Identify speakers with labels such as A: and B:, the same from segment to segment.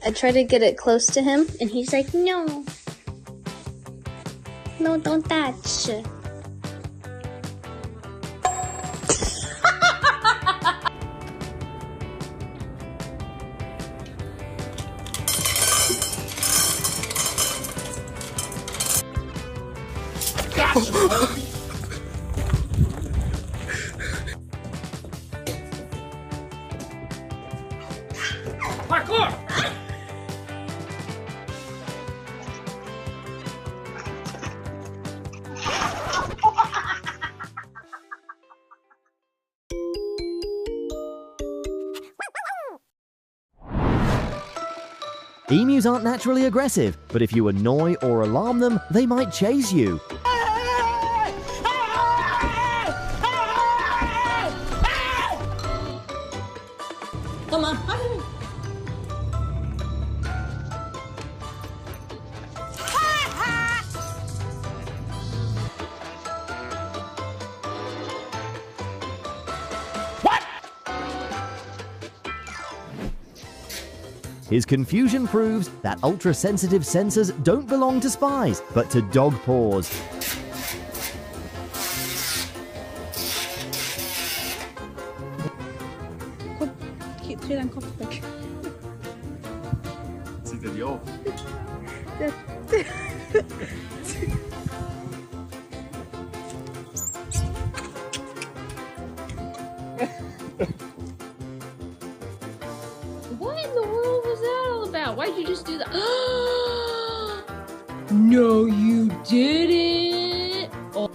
A: I try to get it close to him, and he's like, no. No, don't touch.
B: Parkour!
C: Emus aren't naturally aggressive, but if you annoy or alarm them, they might chase you.
B: Come on.
C: His confusion proves that ultra-sensitive sensors don't belong to spies, but to dog paws.
D: What in the world was that all about? Why'd you just do that? No, you didn't. Oh.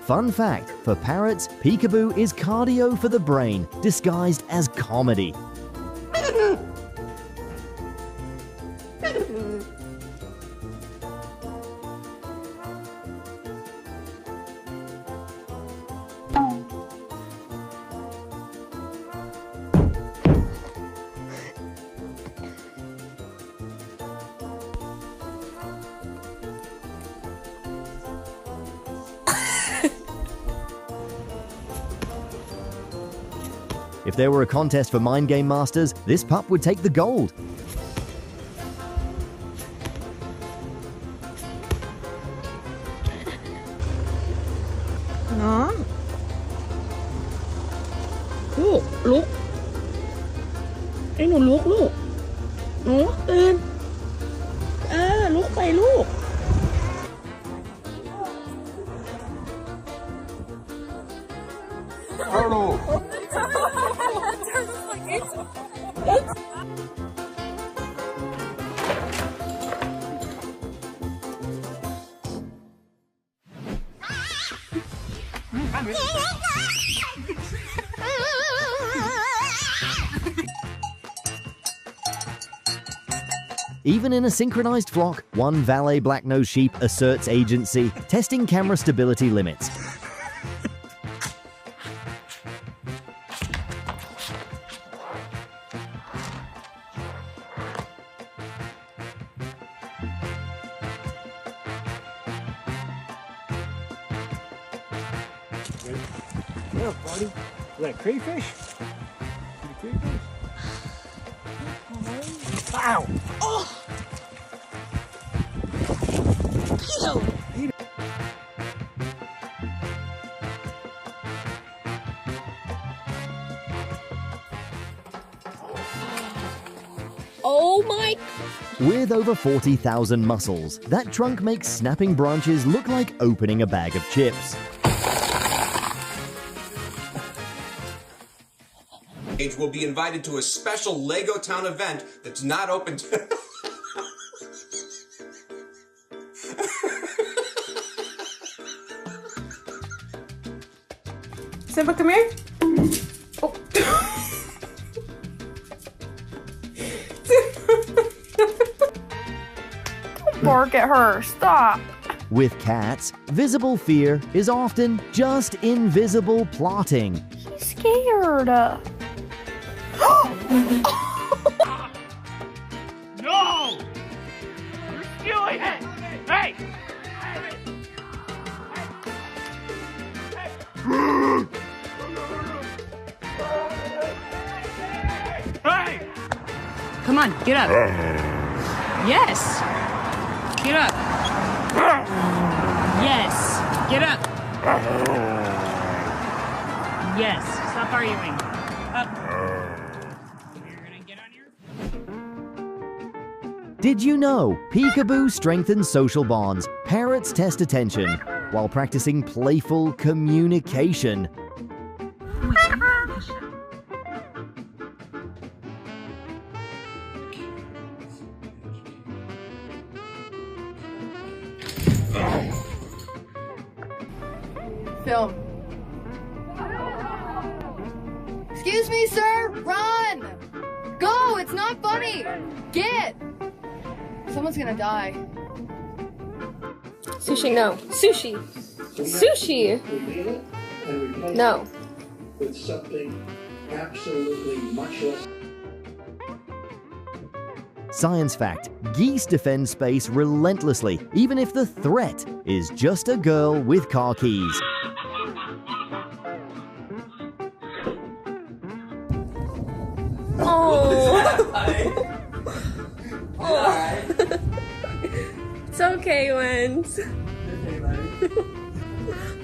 C: Fun fact, for parrots, peekaboo is cardio for the brain, disguised as comedy. If there were a contest for Mind Game Masters, this pup would take the gold.
B: Nó. Look, look. ไอ้หนูลุกลูก หนูตื่น ลุกไปลูก
C: Even in a synchronized flock, one valet black-nosed sheep asserts agency, testing camera stability limits.
E: Yeah, buddy. Is that crayfish? Crayfish? Ow! Oh!
D: Oh my.
C: With over 40,000 muscles, that trunk makes snapping branches look like opening a bag of chips.
F: Will be invited to a special Lego Town event that's not open to...
B: Simba, come here. Oh. Don't bark at her. Stop.
C: With cats, visible fear is often just invisible plotting.
B: He's scared. Come on, get up. Yes. Get up. Yes. Get up. Yes. Stop arguing. Up. You're gonna get on your...
C: Did you know peekaboo strengthens social bonds, parrots test attention, while practicing playful communication?
G: Film. Excuse me, sir! Run! Go! It's not funny! Get! Someone's gonna die.
H: Sushi, no. Sushi! Sushi! No.
I: With something absolutely much less.
C: Science fact: geese defend space relentlessly, even if the threat is just a girl with car keys.
H: It's okay, Wens.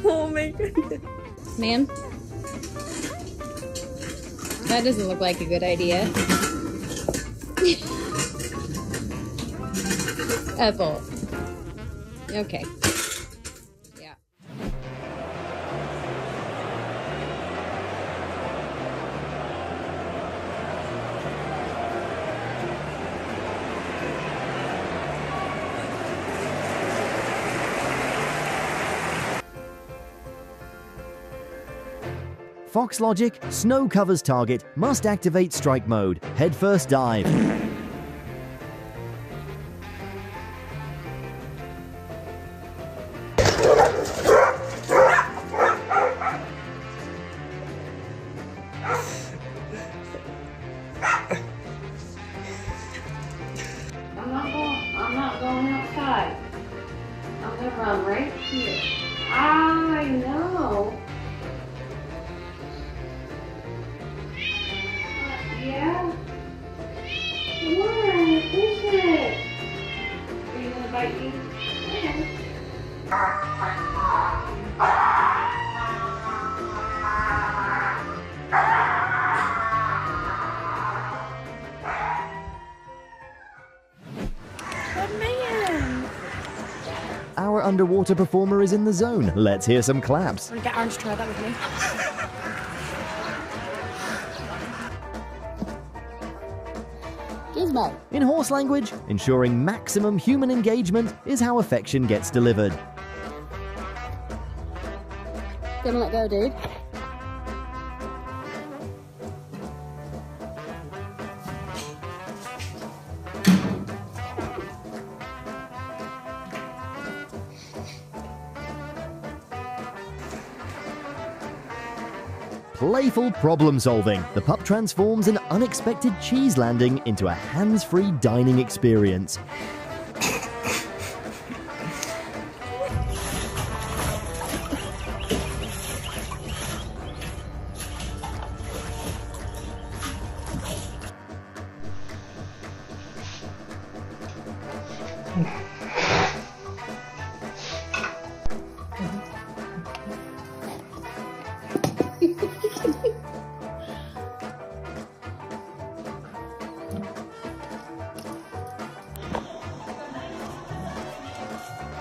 H: Oh my goodness.
D: Ma'am? That doesn't look like a good idea. Ethel. Okay. Yeah.
C: Fox logic: snow covers target, must activate strike mode, headfirst dive.
J: I'm not going outside. I'm gonna run right here. I know. Yeah? What is it? Are you gonna bite me?
C: Our underwater performer is in the zone. Let's hear some claps.
B: I'm gonna get Aaron to try that with me.
G: Gizmo.
C: In horse language, ensuring maximum human engagement is how affection gets delivered.
G: Gonna let go, dude.
C: Playful problem solving. The pup transforms an unexpected cheese landing into a hands-free dining experience.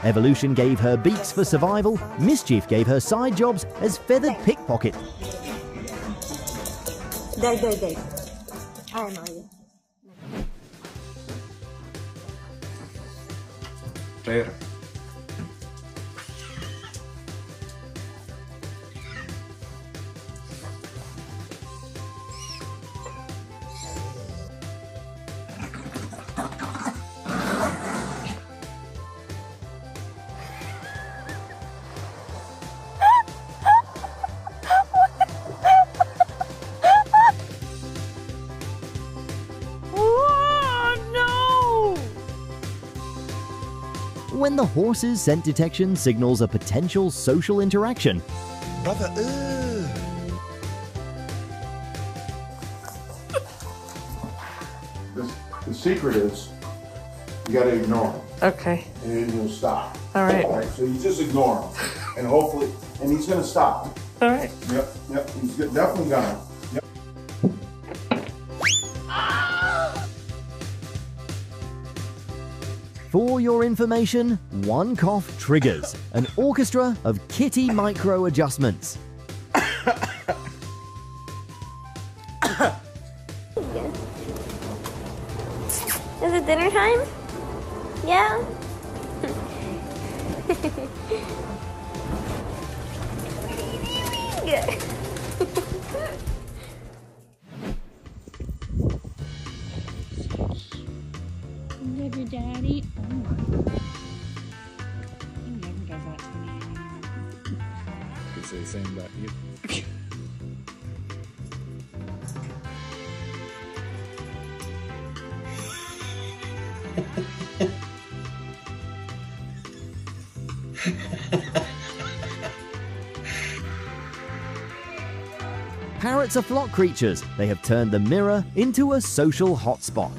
C: Evolution gave her beaks for survival, Mischief gave her side jobs as feathered pickpocket.
K: Dai. Mario.
F: Later.
C: When the horse's scent detection signals a potential social interaction.
E: Brother,
I: This
L: The secret is you got to ignore him.
B: Okay.
L: And then he'll stop.
B: All right.
L: So you just ignore him. And hopefully, and he's going to stop.
B: All right.
L: Yep. He's definitely going to. Yep.
C: For your information, one cough triggers an orchestra of kitty micro adjustments.
M: Is it dinner time? Yeah?
D: Love your daddy.
B: He never does that to me.
N: Could say the same about you.
C: Parrots are flock creatures. They have turned the mirror into a social hotspot.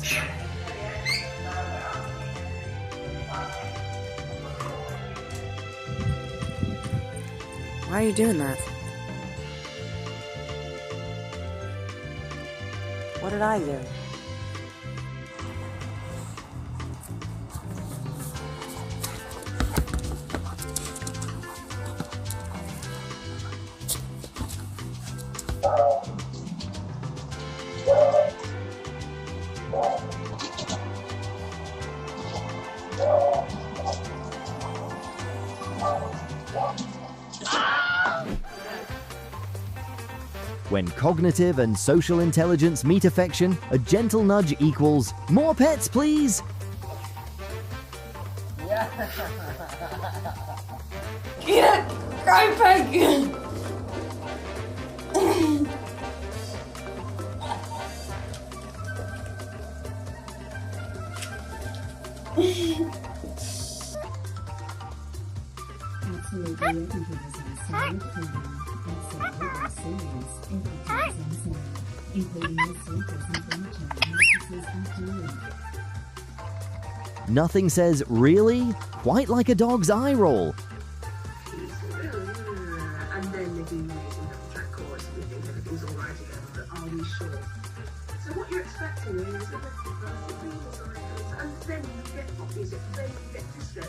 B: Why are you doing that? What did I do?
C: When cognitive and social intelligence meet affection, a gentle nudge equals more pets, please.
H: Get it! Cry pig!
C: Nothing says really quite like a dog's eye roll.
O: And then they do using the track chorus and we think everything's all right again, but are we sure? So what you're expecting is a bit of and then you get opposite, then you get disco.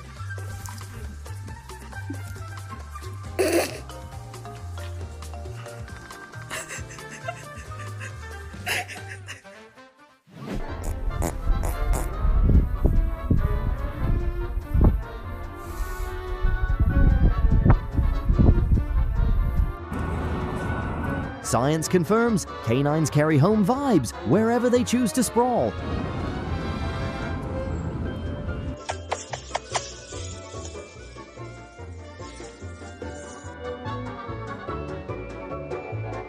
C: Science confirms canines carry home vibes wherever they choose to sprawl.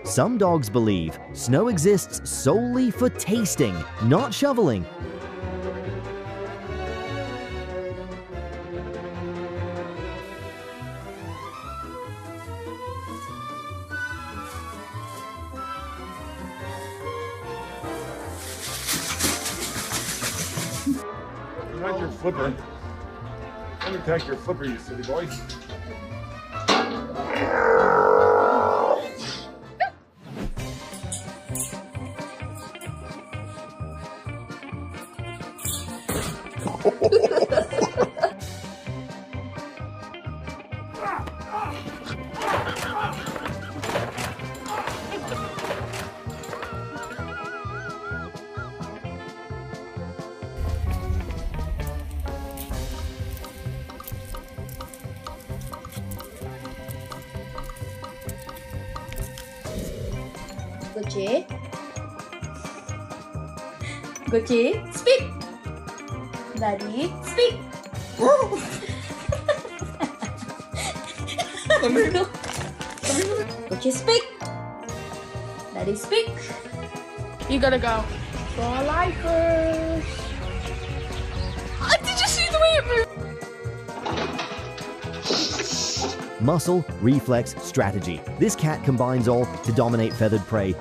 C: Some dogs believe snow exists solely for tasting, not shoveling.
L: Not your flipper. Let me take your flipper, you silly boy.
A: Gucci. Gucci, speak. Daddy, speak. Gucci, speak. Daddy, speak.
H: You gotta go. For lifers. Did you see the way it moved?
C: Muscle, reflex, strategy. This cat combines all to dominate feathered prey.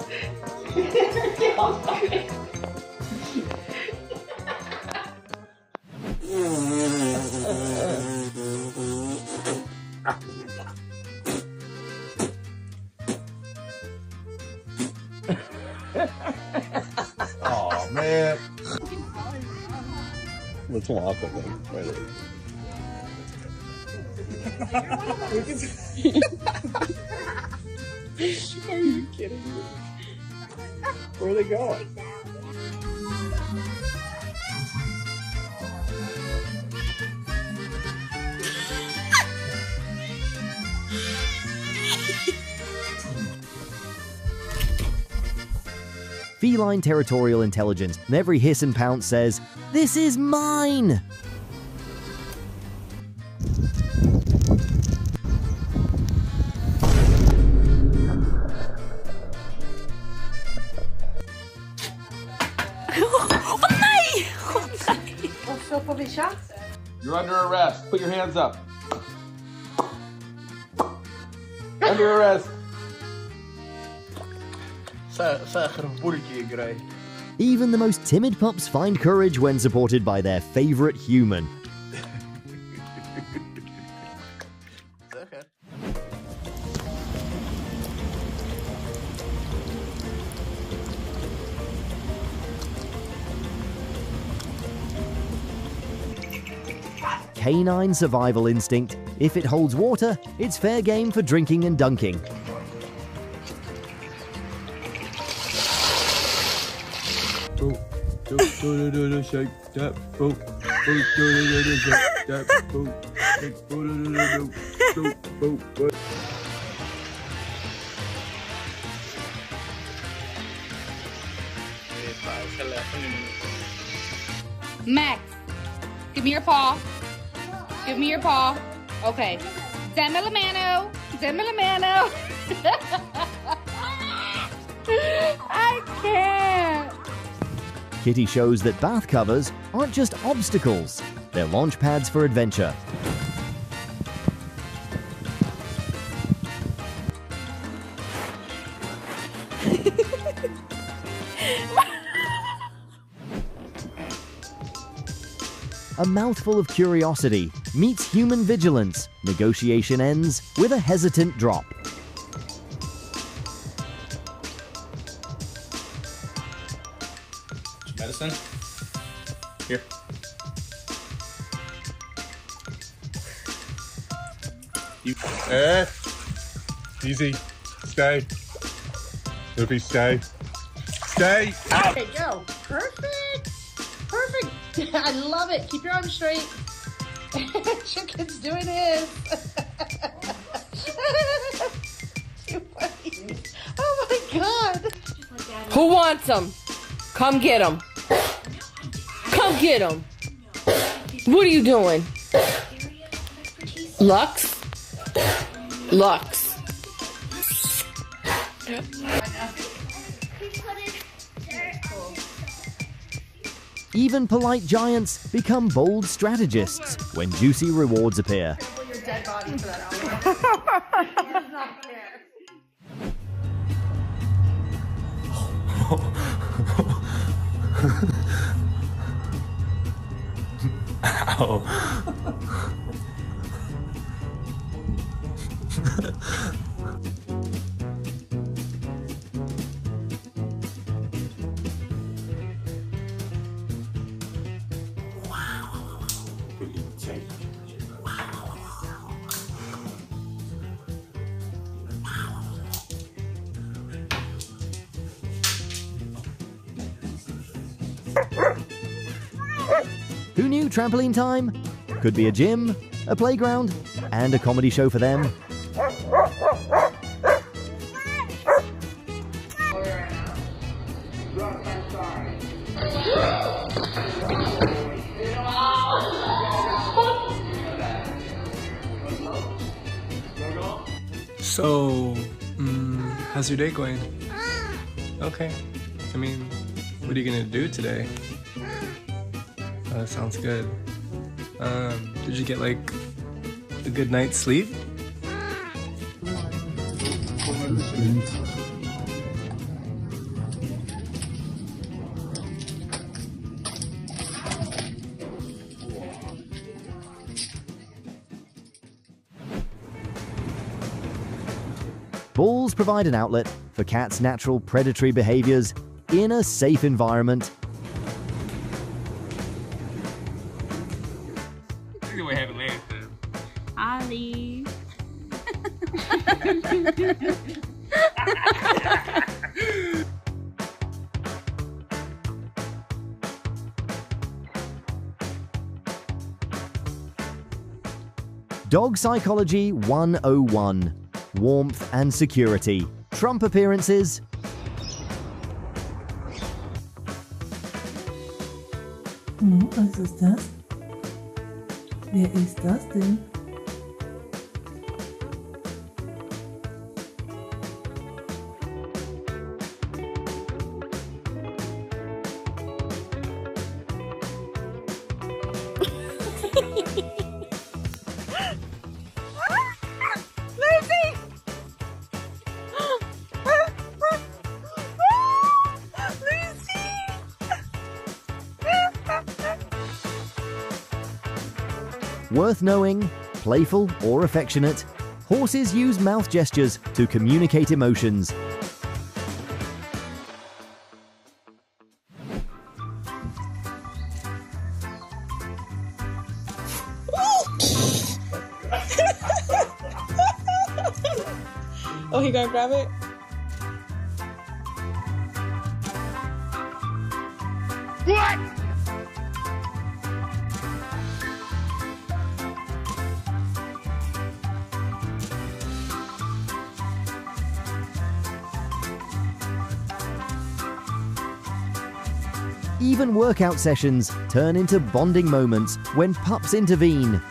L: Oh man. Let's walk with them. Are you kidding me? Where are they going?
C: Feline territorial intelligence, and every hiss and pounce says, "This is mine!"
P: You're under arrest. Put your hands up. Under arrest.
C: Even the most timid pups find courage when supported by their favorite human. Canine survival instinct. If it holds water, it's fair game for drinking and dunking.
L: Shake that boat. Shake that boat.
Q: Max, give me your paw. Give me your paw. Okay. Demilamano. Demilamano. I can't.
C: Kitty shows that bath covers aren't just obstacles, they're launch pads for adventure. A mouthful of curiosity meets human vigilance. Negotiation ends with a hesitant drop.
N: Medicine? Here.
L: You. Easy. Stay. Loopy, stay. Stay.
H: There you go. Perfect. Perfect. I love it. Keep your arms straight. Chicken's doing his. Too funny. Oh my God.
R: Who wants them? Come get them. Come get them. What are you doing? Lux? Lux.
C: Even polite giants become bold strategists when juicy rewards appear.
L: Ow.
C: Who knew trampoline time could be a gym, a playground, and a comedy show for them?
S: So, how's your day going? Okay. I mean, what are you gonna do today? That sounds good. Did you get like a good night's sleep?
C: Balls provide an outlet for cats' natural predatory behaviors in a safe environment.
N: Look at what happened last time.
Q: Ollie.
C: Dog Psychology 101. Warmth and security. Trump appearances.
B: Was ist das? Wer ist das denn?
C: Worth knowing, playful or affectionate, horses use mouth gestures to communicate emotions.
B: Oh, he gonna grab it?
L: What?
C: Even workout sessions turn into bonding moments when pups intervene.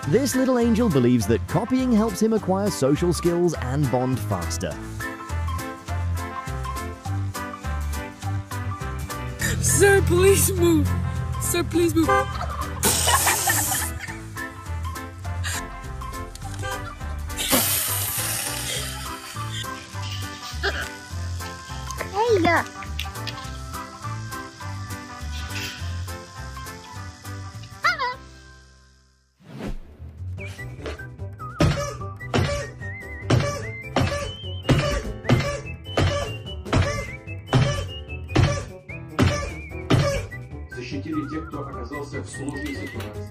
C: This little angel believes that copying helps him acquire social skills and bond faster.
B: Sir, please move. Sir, please move.
M: Hey!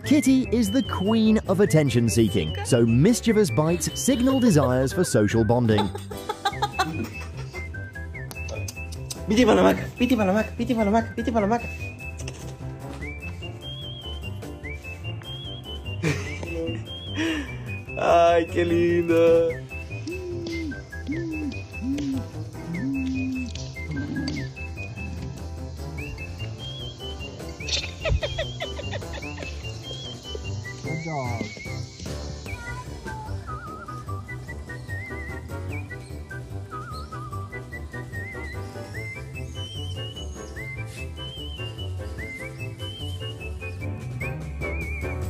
C: Kitty is the queen of attention seeking, so mischievous bites signal desires for social bonding.
T: Piti para la maca, piti para la maca, piti para la maca, piti para la maca. Ay, qué linda.
E: Good dog.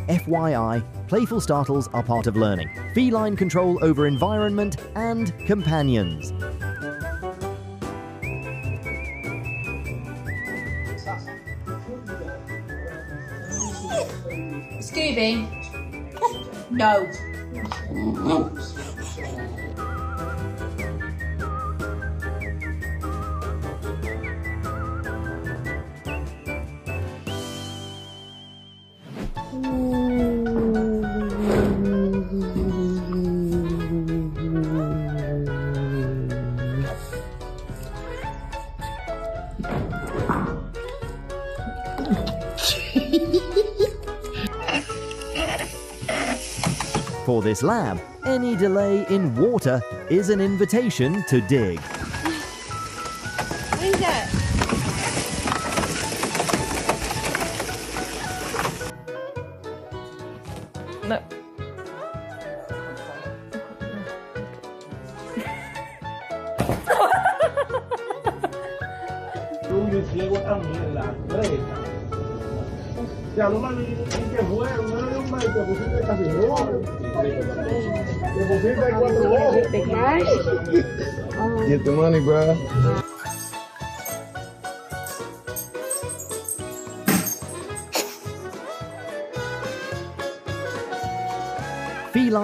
C: FYI, playful startles are part of learning. Feline control over environment and companions.
A: Scooby. No.
C: For this lab, any delay in water is an invitation to dig.
Q: What is that?
B: No.
L: Yo ciego también en la creta. Ya no me que fue, no te pusiste casi rojo. Te pusiste 4 ojos. Get the money, bro.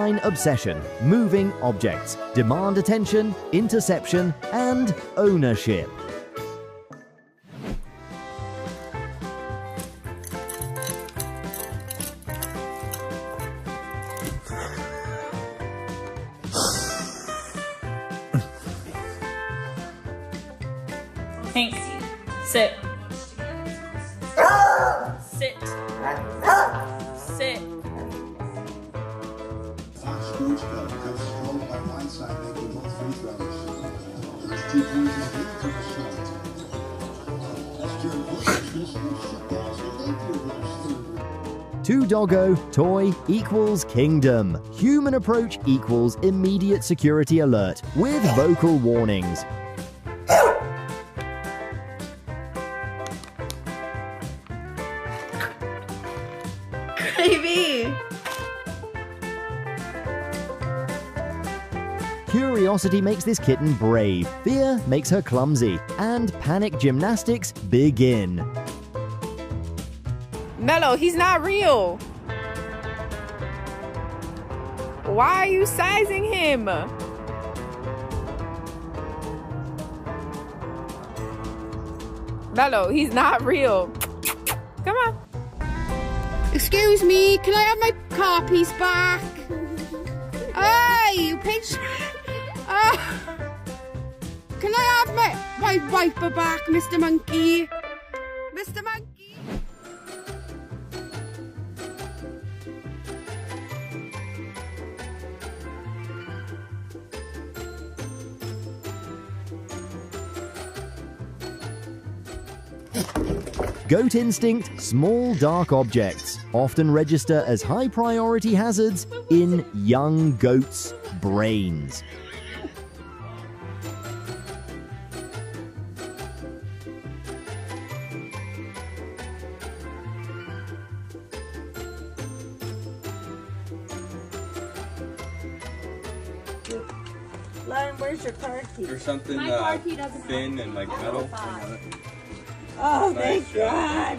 C: canine obsession, moving objects, demand attention, interception, and ownership.
Q: Hank, sit. Sit. Sit.
C: Two doggo, toy equals kingdom. Human approach equals immediate security alert with vocal warnings.
Q: Baby.
C: Curiosity makes this kitten brave, fear makes her clumsy, and panic gymnastics begin.
B: Mello, he's not real. Why are you sizing him? Mello, he's not real. Come on.
U: Excuse me, can I have my car piece back? Hey, you pinch. Can I have my wiper back, Mr. Monkey? Mr. Monkey?
C: Goat instinct, small dark objects often register as high priority hazards in young goats' brains.
K: Lion, where's your car key?
N: Or something thin and like metal.
K: Oh,
N: Nice
K: thank
N: job.
K: God.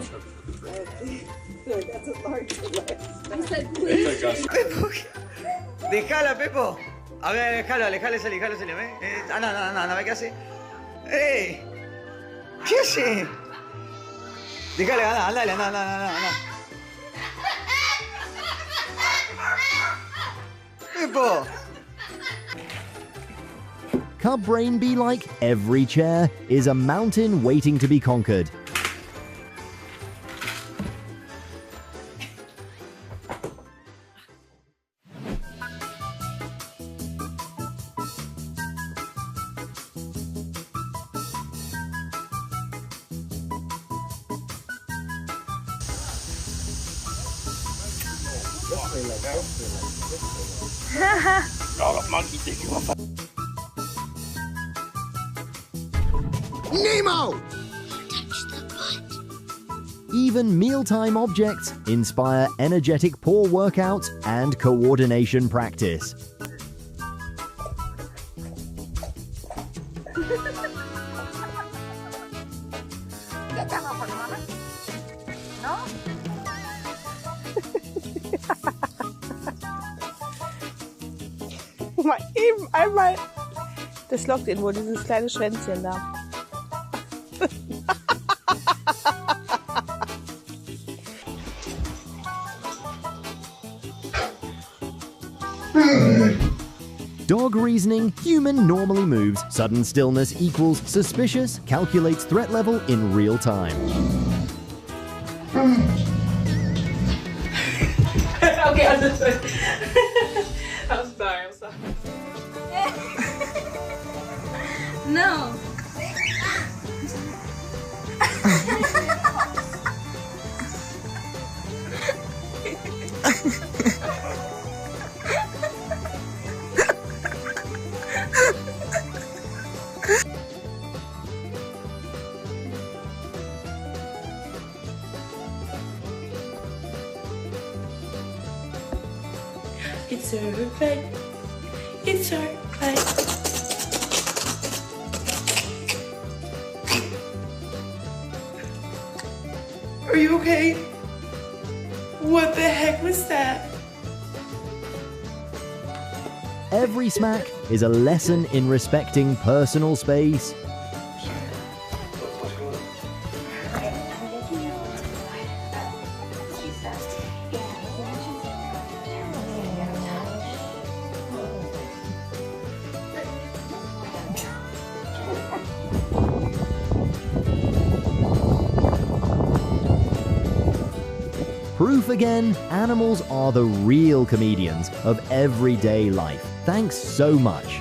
K: Good, that's a large list.
Q: I said,
N: It's like a
T: Déjala, Pepo. A ver, déjale salir, ¿ves? No, ¿ve qué hace? ¡Ey! ¿Qué hace? Déjale, anda. Pepo.
C: Cub brain be like every chair is a mountain waiting to be conquered.
V: Nemo!
C: Even mealtime objects inspire energetic paw workouts and coordination practice.
B: Einmal. Das lockt ihn wohl, dieses kleine Schwänzchen da.
C: Dog reasoning, human normally moves. Sudden stillness equals suspicious, calculates threat level in real time.
Q: Okay, I'm sorry. I'm sorry. No.
K: It's alright. It's alright. Are you okay? What the heck was that?
C: every smack is a lesson in respecting personal space. Proof again, animals are the real comedians of everyday life. Thanks so much.